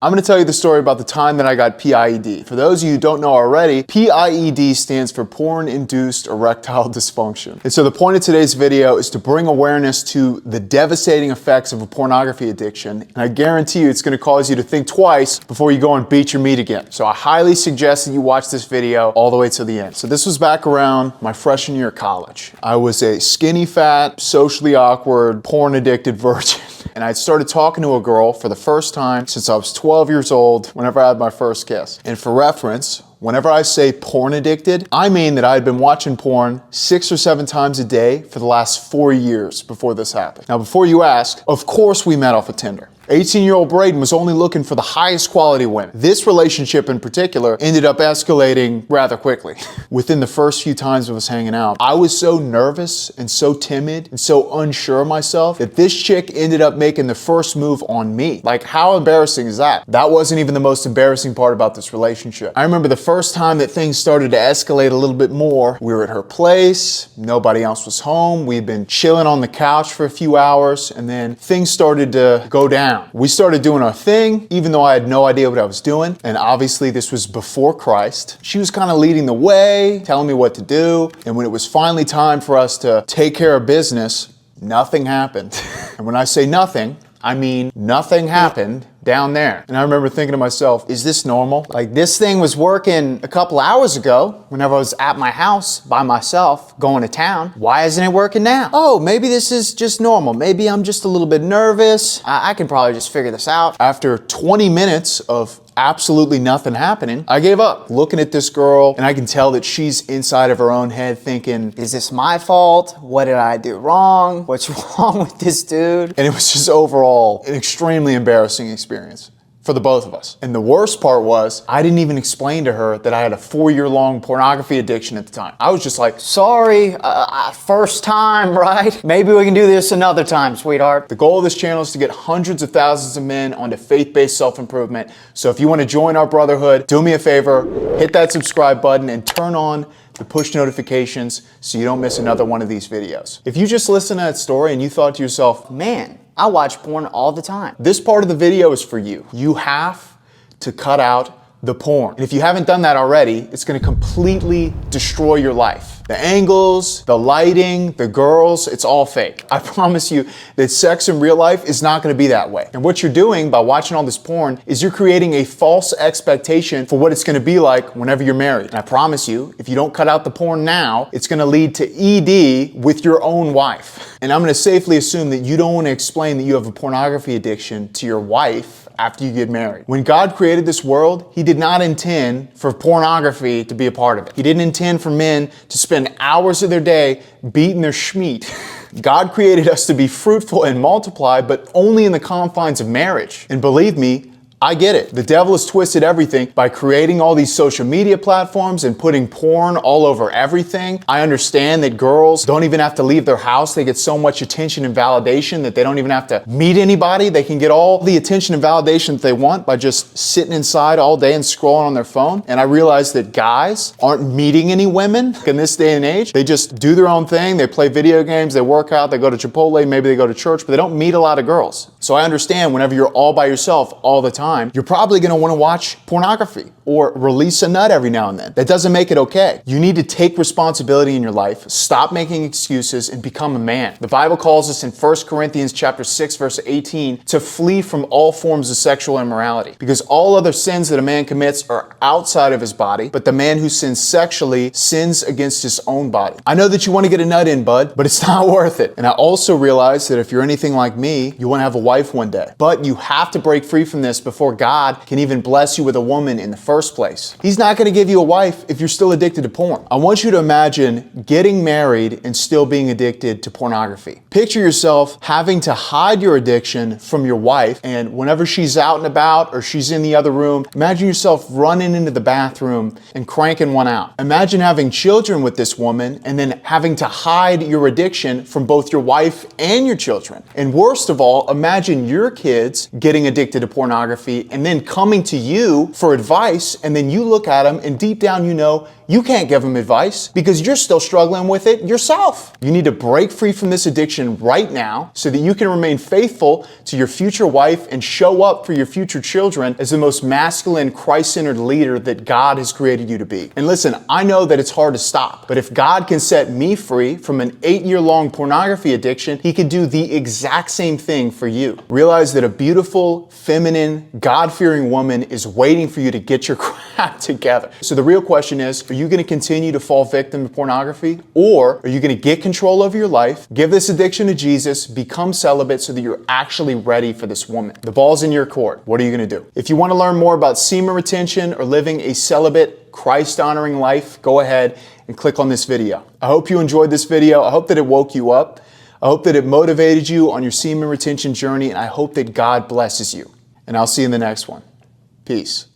I'm going to tell you the story about the time that I got PIED. For those of you who don't know already, PIED stands for porn-induced erectile dysfunction. And so the point of today's video is to bring awareness to the devastating effects of a pornography addiction. And I guarantee you it's going to cause you to think twice before you go and beat your meat again. So I highly suggest that you watch this video all the way to the end. So this was back around my freshman year of college. I was a skinny, fat, socially awkward, porn-addicted virgin. And I started talking to a girl for the first time since I was 12 years old, whenever I had my first kiss. And for reference, whenever I say porn addicted, I mean that I had been watching porn 6 or 7 times a day for the last 4 years before this happened. Now, before you ask, of course we met off of Tinder. 18-year-old Braden was only looking for the highest quality women. This relationship in particular ended up escalating rather quickly. Within the first few times of us hanging out, I was so nervous and so timid and so unsure of myself that this chick ended up making the first move on me. Like, how embarrassing is that? That wasn't even the most embarrassing part about this relationship. I remember the first time that things started to escalate a little bit more. We were at her place, nobody else was home, we'd been chilling on the couch for a few hours, and then things started to go down. We started doing our thing, even though I had no idea what I was doing. And obviously this was before Christ. She was kind of leading the way, telling me what to do. And when it was finally time for us to take care of business, nothing happened. And when I say nothing, I mean nothing happened down there. And I remember thinking to myself, is this normal? Like, this thing was working a couple hours ago whenever I was at my house by myself going to town. Why isn't it working now? Oh, maybe this is just normal. Maybe I'm just a little bit nervous. I can probably just figure this out. After 20 minutes of absolutely nothing happening, I gave up looking at this girl, and I can tell that she's inside of her own head thinking, is this my fault? What did I do wrong? What's wrong with this dude? And it was just overall an extremely embarrassing experience for the both of us. And the worst part was, I didn't even explain to her that I had a 4-year-long pornography addiction at the time. I was just like, sorry, first time, right? Maybe we can do this another time, sweetheart. The goal of this channel is to get hundreds of thousands of men onto faith-based self-improvement. So if you want to join our brotherhood, do me a favor, hit that subscribe button and turn on the push notifications so you don't miss another one of these videos. If you just listened to that story and you thought to yourself, man, I watch porn all the time, this part of the video is for you. You have to cut out the porn. And if you haven't done that already, it's going to completely destroy your life. The angles, the lighting, the girls, it's all fake. I promise you that sex in real life is not going to be that way. And what you're doing by watching all this porn is you're creating a false expectation for what it's going to be like whenever you're married. And I promise you, if you don't cut out the porn now, it's going to lead to ED with your own wife. And I'm going to safely assume that you don't want to explain that you have a pornography addiction to your wife after you get married. When God created this world, He did not intend for pornography to be a part of it. He didn't intend for men to spend hours of their day beating their schmeat. God created us to be fruitful and multiply, but only in the confines of marriage. And believe me, I get it. The devil has twisted everything by creating all these social media platforms and putting porn all over everything. I understand that girls don't even have to leave their house. They get so much attention and validation that they don't even have to meet anybody. They can get all the attention and validation that they want by just sitting inside all day and scrolling on their phone. And I realize that guys aren't meeting any women in this day and age. They just do their own thing. They play video games, they work out, they go to Chipotle, maybe they go to church, but they don't meet a lot of girls. So I understand whenever you're all by yourself all the time, you're probably going to want to watch pornography or release a nut every now and then. That doesn't make it okay. You need to take responsibility in your life, stop making excuses, and become a man. The Bible calls us in 1 Corinthians chapter 6, verse 18, to flee from all forms of sexual immorality, because all other sins that a man commits are outside of his body, but the man who sins sexually sins against his own body. I know that you want to get a nut in, bud, but it's not worth it. And I also realize that if you're anything like me, you want to have a wife one day, but you have to break free from this before God can even bless you with a woman in the first place. He's not going to give you a wife if you're still addicted to porn. I want you to imagine getting married and still being addicted to pornography. Picture yourself having to hide your addiction from your wife, and whenever she's out and about or she's in the other room, imagine yourself running into the bathroom and cranking one out. Imagine having children with this woman and then having to hide your addiction from both your wife and your children. And worst of all, imagine your kids getting addicted to pornography and then coming to you for advice, and then you look at them and deep down you know You can't give them advice because you're still struggling with it yourself. You need to break free from this addiction right now so that you can remain faithful to your future wife and show up for your future children as the most masculine, Christ-centered leader that God has created you to be. And listen, I know that it's hard to stop, but if God can set me free from an 8-year-long pornography addiction, He can do the exact same thing for you. Realize that a beautiful, feminine, God-fearing woman is waiting for you to get your crap together. So the real question is, are you going to continue to fall victim to pornography, or are you going to get control over your life, give this addiction to Jesus, become celibate so that you're actually ready for this woman? The ball's in your court. What are you going to do? If you want to learn more about semen retention or living a celibate, Christ-honoring life, go ahead and click on this video. I hope you enjoyed this video. I hope that it woke you up. I hope that it motivated you on your semen retention journey, and I hope that God blesses you. And I'll see you in the next one. Peace.